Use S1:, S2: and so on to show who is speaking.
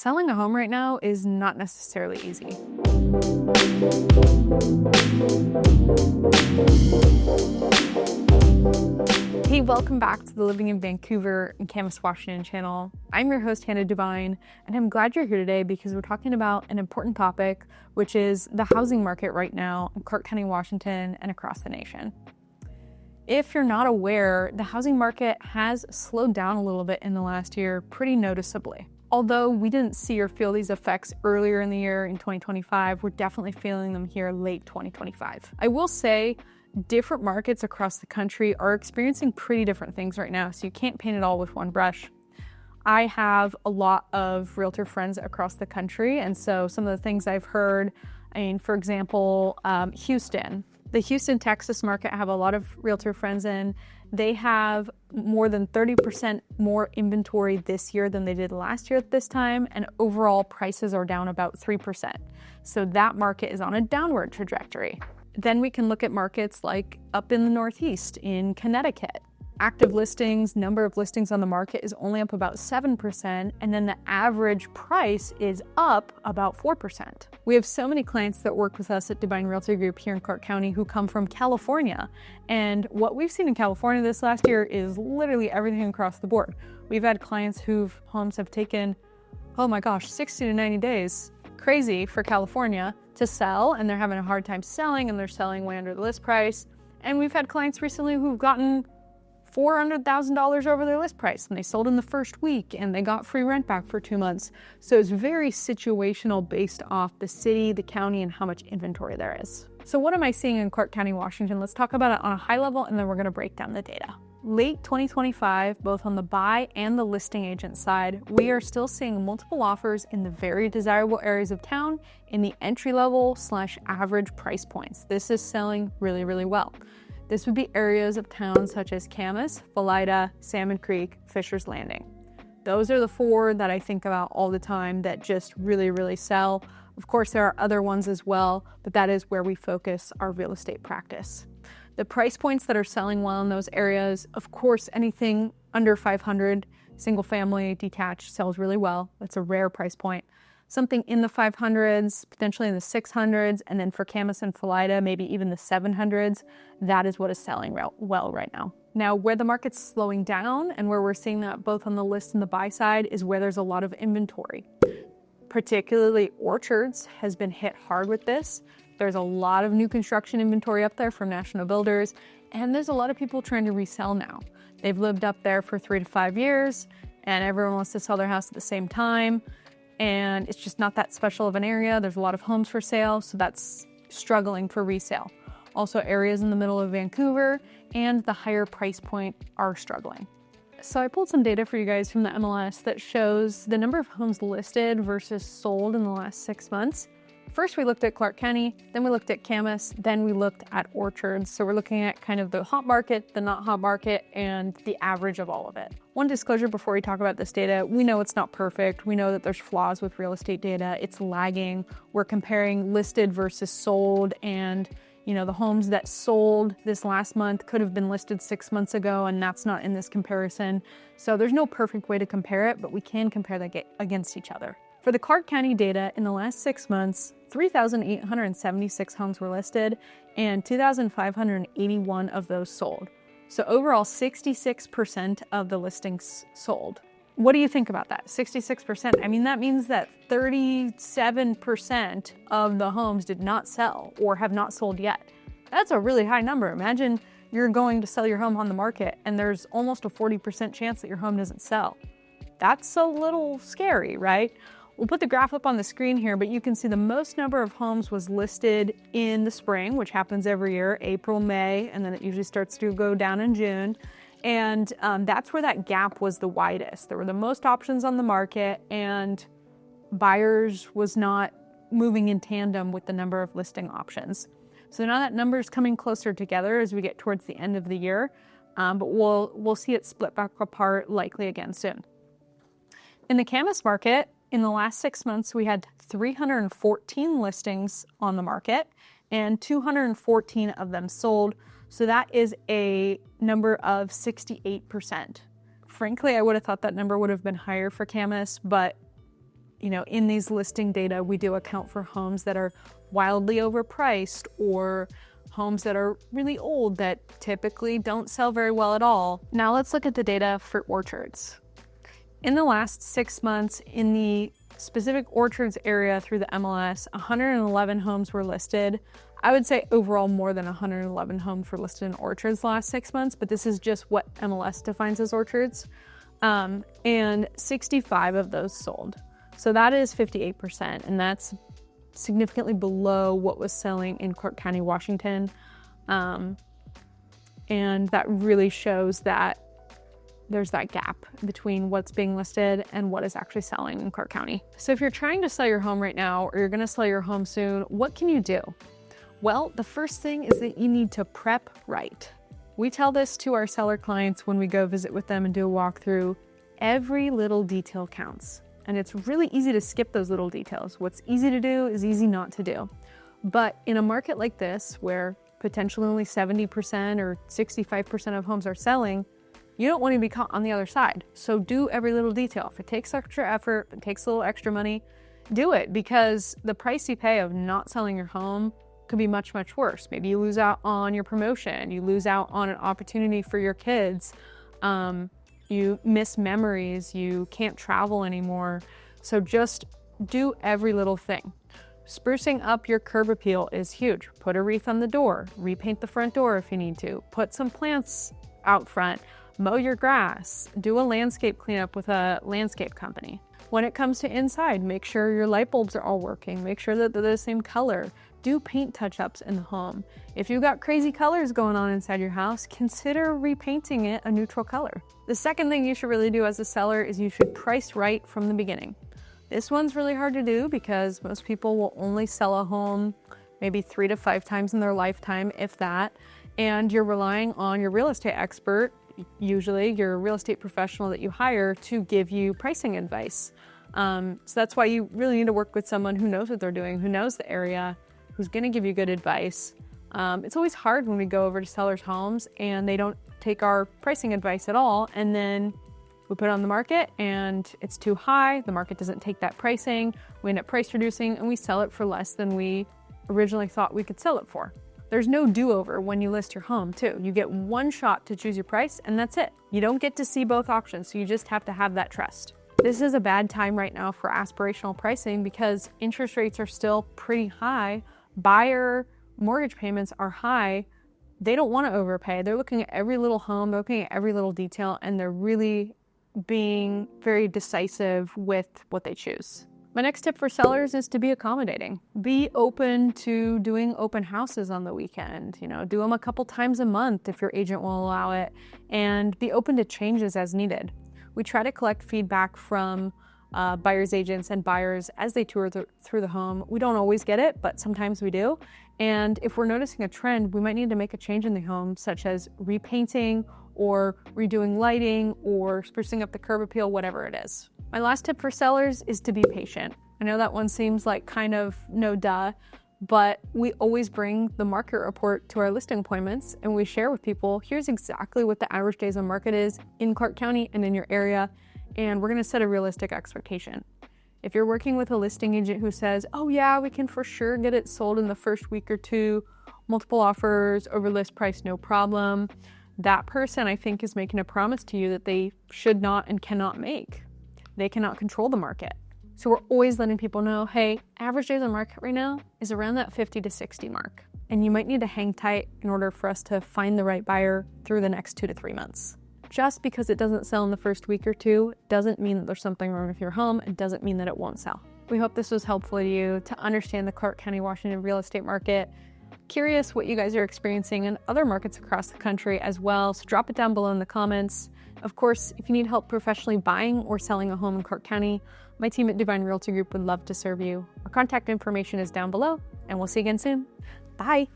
S1: Selling a home right now is not necessarily easy. Hey, welcome back to the Living in Vancouver and Camas, Washington channel. I'm your host, Hannah Dubyne, and I'm glad you're here today because we're talking about an important topic, which is the housing market right now in Clark County, Washington, and across the nation. If you're not aware, the housing market has slowed down a little bit in the last year pretty noticeably. Although we didn't see or feel these effects earlier in the year in 2025, we're definitely feeling them here late 2025. I will say different markets across the country are experiencing pretty different things right now, so you can't paint it all with one brush. I have a lot of realtor friends across the country, and so some of the things I've heard, for example, Houston. The Houston, Texas market I have a lot of realtor friends in. They have more than 30% more inventory this year than they did last year at this time, and overall prices are down about 3%. So that market is on a downward trajectory. Then we can look at markets like up in the Northeast in Connecticut. Active listings, number of listings on the market is only up about 7%, and then the average price is up about 4%. We have so many clients that work with us at Dubyne Realty Group here in Clark County who come from California. And what we've seen in California this last year is literally everything across the board. We've had clients whose homes have taken, 60 to 90 days. Crazy for California to sell, and they're having a hard time selling, and they're selling way under the list price. And we've had clients recently who've gotten $400,000 over their list price, and they sold in the first week and they got free rent back for 2 months. So it's very situational based off the city, the county, and how much inventory there is. So what am I seeing in Clark County, Washington? Let's talk about it on a high level, and then we're going to break down the data. Late 2025, both on the buy and the listing agent side, we are still seeing multiple offers in the very desirable areas of town in the entry-level / average price points. This is selling really, really well. This would be areas of town such as Camas, Felida, Salmon Creek, Fisher's Landing. Those are the four that I think about all the time that just really, really sell. Of course, there are other ones as well, but that is where we focus our real estate practice. The price points that are selling well in those areas, of course, anything under 500, single family, detached sells really well. That's a rare price point. Something in the 500s, potentially in the 600s, and then for Camas and Felida, maybe even the 700s, that is what is selling well right now. Now, where the market's slowing down and where we're seeing that both on the list and the buy side is where there's a lot of inventory. Particularly Orchards has been hit hard with this. There's a lot of new construction inventory up there from national builders, and there's a lot of people trying to resell now. They've lived up there for 3 to 5 years, and everyone wants to sell their house at the same time. And it's just not that special of an area. There's a lot of homes for sale, so that's struggling for resale. Also, areas in the middle of Vancouver and the higher price point are struggling. So I pulled some data for you guys from the MLS that shows the number of homes listed versus sold in the last 6 months. First, we looked at Clark County, then we looked at Camas, then we looked at Orchards. So we're looking at kind of the hot market, the not hot market, and the average of all of it. One disclosure before we talk about this data, we know it's not perfect. We know that there's flaws with real estate data. It's lagging. We're comparing listed versus sold, and the homes that sold this last month could have been listed 6 months ago, and that's not in this comparison. So there's no perfect way to compare it, but we can compare them against each other. For the Clark County data, in the last 6 months, 3,876 homes were listed and 2,581 of those sold. So overall, 66% of the listings sold. What do you think about that? 66%. That means that 37% of the homes did not sell or have not sold yet. That's a really high number. Imagine you're going to sell your home on the market and there's almost a 40% chance that your home doesn't sell. That's a little scary, right? We'll put the graph up on the screen here, but you can see the most number of homes was listed in the spring, which happens every year, April, May, and then it usually starts to go down in June. And that's where that gap was the widest. There were the most options on the market, and buyers was not moving in tandem with the number of listing options. So now that number is coming closer together as we get towards the end of the year, but we'll see it split back apart likely again soon. In the Camas market, in the last 6 months, we had 314 listings on the market and 214 of them sold. So that is a number of 68%. Frankly, I would have thought that number would have been higher for Camas, but in these listing data, we do account for homes that are wildly overpriced or homes that are really old that typically don't sell very well at all. Now let's look at the data for orchards. In the last 6 months in the specific orchards area through the MLS, 111 homes were listed. I would say overall more than 111 homes were listed in orchards the last 6 months, but this is just what MLS defines as orchards. And 65 of those sold. So that is 58%, and that's significantly below what was selling in Clark County, Washington. And that really shows that there's that gap between what's being listed and what is actually selling in Clark County. So if you're trying to sell your home right now, or you're gonna sell your home soon, what can you do? Well, the first thing is that you need to prep right. We tell this to our seller clients when we go visit with them and do a walkthrough. Every little detail counts. And it's really easy to skip those little details. What's easy to do is easy not to do. But in a market like this, where potentially only 70% or 65% of homes are selling, you don't want to be caught on the other side. So do every little detail. If it takes extra effort, if it takes a little extra money, do it, because the price you pay of not selling your home could be much, much worse. Maybe you lose out on your promotion, you lose out on an opportunity for your kids, you miss memories, you can't travel anymore. So just do every little thing. Sprucing up your curb appeal is huge. Put a wreath on the door, repaint the front door if you need to, put some plants out front, mow your grass, do a landscape cleanup with a landscape company. When it comes to inside, make sure your light bulbs are all working, make sure that they're the same color. Do paint touch-ups in the home. If you've got crazy colors going on inside your house, consider repainting it a neutral color. The second thing you should really do as a seller is you should price right from the beginning. This one's really hard to do because most people will only sell a home maybe 3 to 5 times in their lifetime, if that, and you're relying on your real estate expert, usually your real estate professional that you hire, to give you pricing advice. So that's why you really need to work with someone who knows what they're doing, who knows the area, who's gonna give you good advice. It's always hard when we go over to sellers' homes and they don't take our pricing advice at all, and then we put it on the market and it's too high, the market doesn't take that pricing, we end up price reducing and we sell it for less than we originally thought we could sell it for. There's no do-over when you list your home too. You get one shot to choose your price and that's it. You don't get to see both options, so you just have to have that trust. This is a bad time right now for aspirational pricing because interest rates are still pretty high. Buyer mortgage payments are high. They don't want to overpay. They're looking at every little home, they're looking at every little detail, and they're really being very decisive with what they choose. My next tip for sellers is to be accommodating. Be open to doing open houses on the weekend. Do them a couple times a month if your agent will allow it, and be open to changes as needed. We try to collect feedback from buyers agents and buyers as they tour through the home. We don't always get it, but sometimes we do. And if we're noticing a trend, we might need to make a change in the home, such as repainting or redoing lighting or sprucing up the curb appeal, whatever it is. My last tip for sellers is to be patient. I know that one seems like kind of no duh, but we always bring the market report to our listing appointments and we share with people, here's exactly what the average days on market is in Clark County and in your area, and we're gonna set a realistic expectation. If you're working with a listing agent who says, oh yeah, we can for sure get it sold in the first week or two, multiple offers, over list price, no problem, that person, I think, is making a promise to you that they should not and cannot make. They cannot control the market. So we're always letting people know, hey, average days on market right now is around that 50 to 60 mark. And you might need to hang tight in order for us to find the right buyer through the next 2 to 3 months. Just because it doesn't sell in the first week or two doesn't mean that there's something wrong with your home. It doesn't mean that it won't sell. We hope this was helpful to you to understand the Clark County, Washington real estate market. Curious what you guys are experiencing in other markets across the country as well, so drop it down below in the comments. Of course, if you need help professionally buying or selling a home in Clark County, my team at Dubyne Realty Group would love to serve you. Our contact information is down below, and we'll see you again soon. Bye.